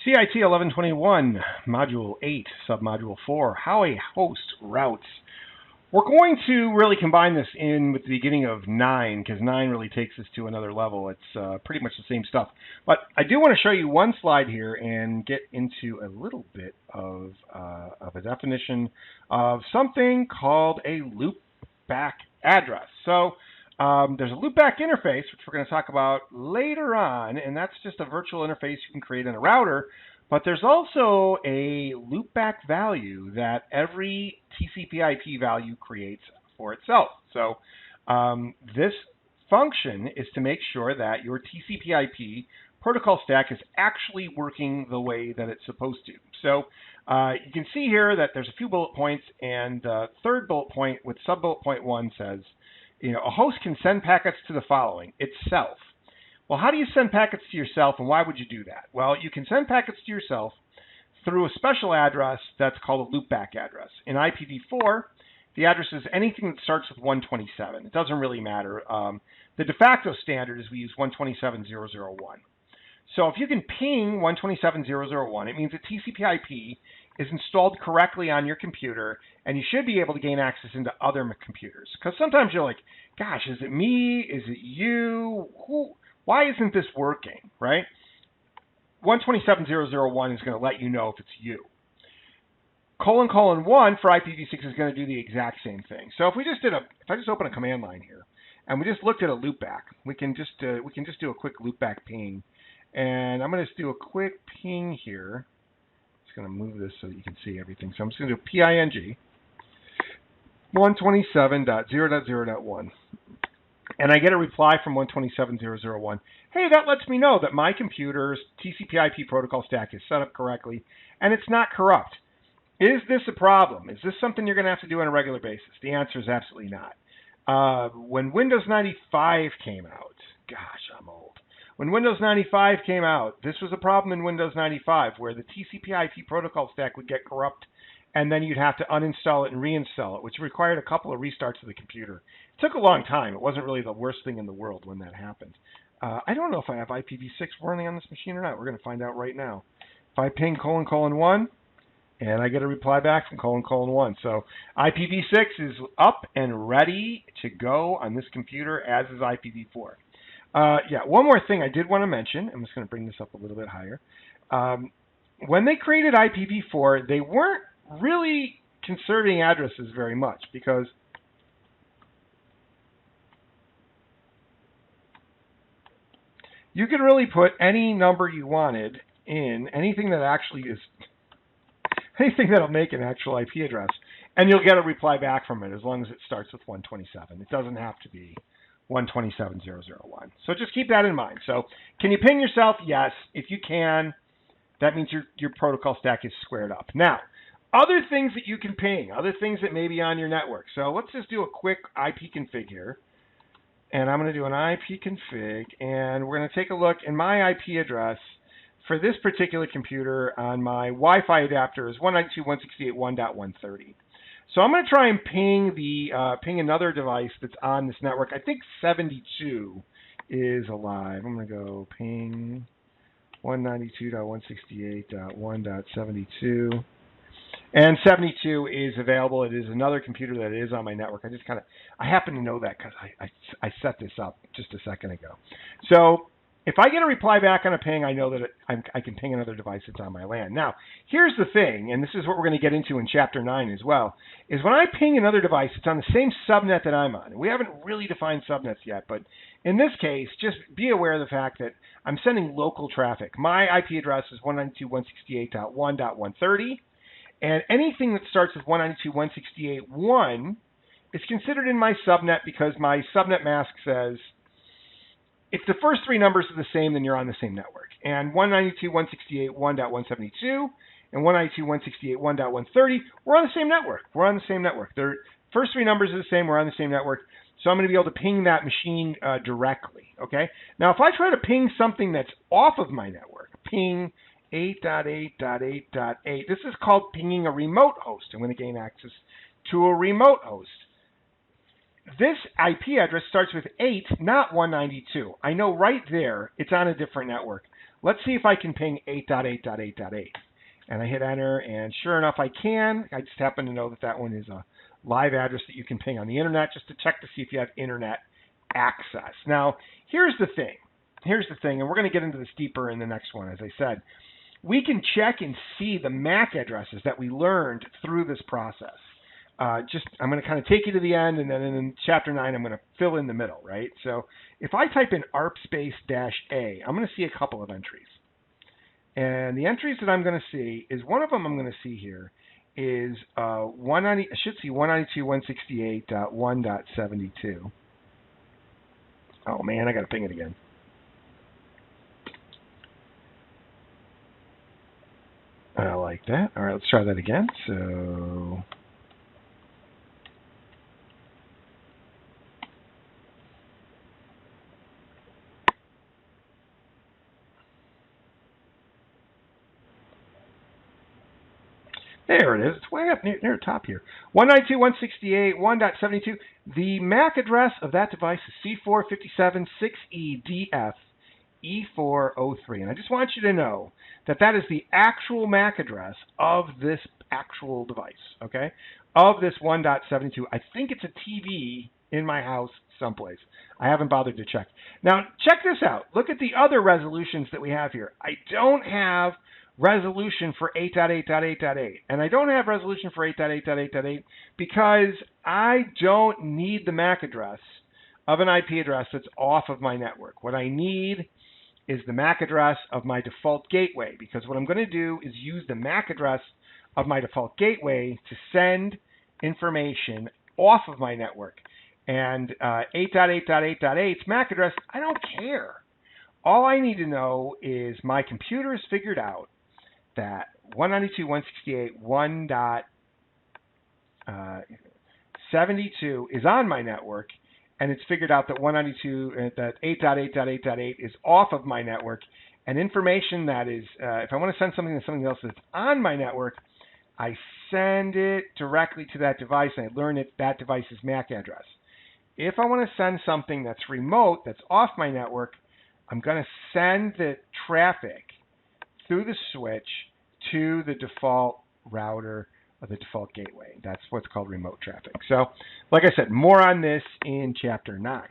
CIT 1121, Module 8, Submodule 4, How a Host Routes. We're going to really combine this in with the beginning of 9, because 9 really takes us to another level. It's pretty much the same stuff. But I do want to show you one slide here and get into a little bit of a definition of something called a loopback address. So there's a loopback interface, which we're going to talk about later on, and that's just a virtual interface you can create in a router. But there's also a loopback value that every TCP/IP value creates for itself. So this function is to make sure that your TCP/IP protocol stack is actually working the way that it's supposed to. So you can see here that there's a few bullet points, and the third bullet point with sub-bullet point 1 says, a host can send packets to the following, itself. Well, how do you send packets to yourself, and why would you do that? Well, you can send packets to yourself through a special address that's called a loopback address. In IPv4, the address is anything that starts with 127. It doesn't really matter. The de facto standard is we use 127.0.0.1. So if you can ping 127.0.0.1, it means that TCP/IP is installed correctly on your computer, and you should be able to gain access into other computers. Because sometimes you're like, gosh, is it me? Is it you? Why isn't this working, right? 127.0.0.1 is going to let you know if it's you. : 1 for IPv6 is going to do the exact same thing. So if I just open a command line here, and we just looked at a loopback, we can just do a quick loopback ping, and I'm going to just do a quick ping here. I'm going to move this so that you can see everything. So I'm just going to do ping 127.0.0.1. And I get a reply from 127.0.0.1. Hey, that lets me know that my computer's TCP/IP protocol stack is set up correctly, and it's not corrupt. Is this a problem? Is this something you're going to have to do on a regular basis? The answer is absolutely not. When Windows 95 came out, gosh, I'm old. When Windows 95 came out, this was a problem in Windows 95 where the TCP/IP protocol stack would get corrupt, and then you'd have to uninstall it and reinstall it, which required a couple of restarts of the computer. It took a long time. It wasn't really the worst thing in the world when that happened. I don't know if I have IPv6 running on this machine or not. We're going to find out right now. If I ping : 1, and I get a reply back from : 1. So IPv6 is up and ready to go on this computer, as is IPv4. One more thing I did want to mention. I'm just going to bring this up a little bit higher. When they created IPv4, they weren't really conserving addresses very much, because you could really put any number you wanted in, anything that actually is, anything that'll make an actual IP address, and you'll get a reply back from it as long as it starts with 127. It doesn't have to be 127.0.0.1. So just keep that in mind. So can you ping yourself? Yes. If you can, that means your protocol stack is squared up. Now, other things that you can ping, other things that may be on your network. So let's just do a quick IP config here. And I'm going to do an IP config, and we're going to take a look. In my IP address for this particular computer on my Wi-Fi adapter is 192.168.1.130. So I'm going to try and ping another device that's on this network. I think 72 is alive. I'm going to go ping 192.168.1.72. And 72 is available. It is another computer that is on my network. I happen to know that because I set this up just a second ago. So if I get a reply back on a ping, I know that I can ping another device that's on my LAN. Now, here's the thing, and this is what we're going to get into in Chapter 9 as well, is when I ping another device, it's on the same subnet that I'm on. We haven't really defined subnets yet, but in this case, just be aware of the fact that I'm sending local traffic. My IP address is 192.168.1.130, and anything that starts with 192.168.1 is considered in my subnet, because my subnet mask says, if the first three numbers are the same, then you're on the same network. And 192.168.1.172 and 192.168.1.130, we're on the same network. We're on the same network. Their first three numbers are the same. We're on the same network. So I'm going to be able to ping that machine directly. Okay. Now, if I try to ping something that's off of my network, ping 8.8.8.8, this is called pinging a remote host. I'm going to gain access to a remote host. This IP address starts with 8, not 192. I know right there it's on a different network. let's see if I can ping 8.8.8.8. And I hit enter, and sure enough, I can. I just happen to know that that one is a live address that you can ping on the internet just to check to see if you have internet access. Now, here's the thing. And we're going to get into this deeper in the next one, as I said. We can check and see the MAC addresses that we learned through this process. I'm going to kind of take you to the end, and then in Chapter 9, I'm going to fill in the middle, right? So if I type in ARP space -A, I'm going to see a couple of entries. And the entries that I'm going to see is one of them I'm going to see here is 190. I should see 192.168.1.72. Oh man, I got to ping it again. I like that. All right, let's try that again. So there it is. It's way up near the top here. 192.168.1.72. The MAC address of that device is C457-6EDF E403. And I just want you to know that that is the actual MAC address of this actual device, okay? Of this 1.72. I think it's a TV in my house someplace. I haven't bothered to check. Now, check this out. Look at the other resolutions that we have here. I don't have resolution for 8.8.8.8. And I don't have resolution for 8.8.8.8 because I don't need the MAC address of an IP address that's off of my network. What I need is the MAC address of my default gateway, because what I'm going to do is use the MAC address of my default gateway to send information off of my network. And 8.8.8.8's MAC address, I don't care. All I need to know is my computer has figured out that 192.168.1.72 is on my network, and it's figured out that 8.8.8.8 is off of my network, and information that is, if I want to send something to something else that's on my network, I send it directly to that device, and I learn that device's MAC address. If I want to send something that's remote, that's off my network, I'm going to send the traffic through the switch to the default router or the default gateway. That's what's called remote traffic. So, like I said, more on this in Chapter 9.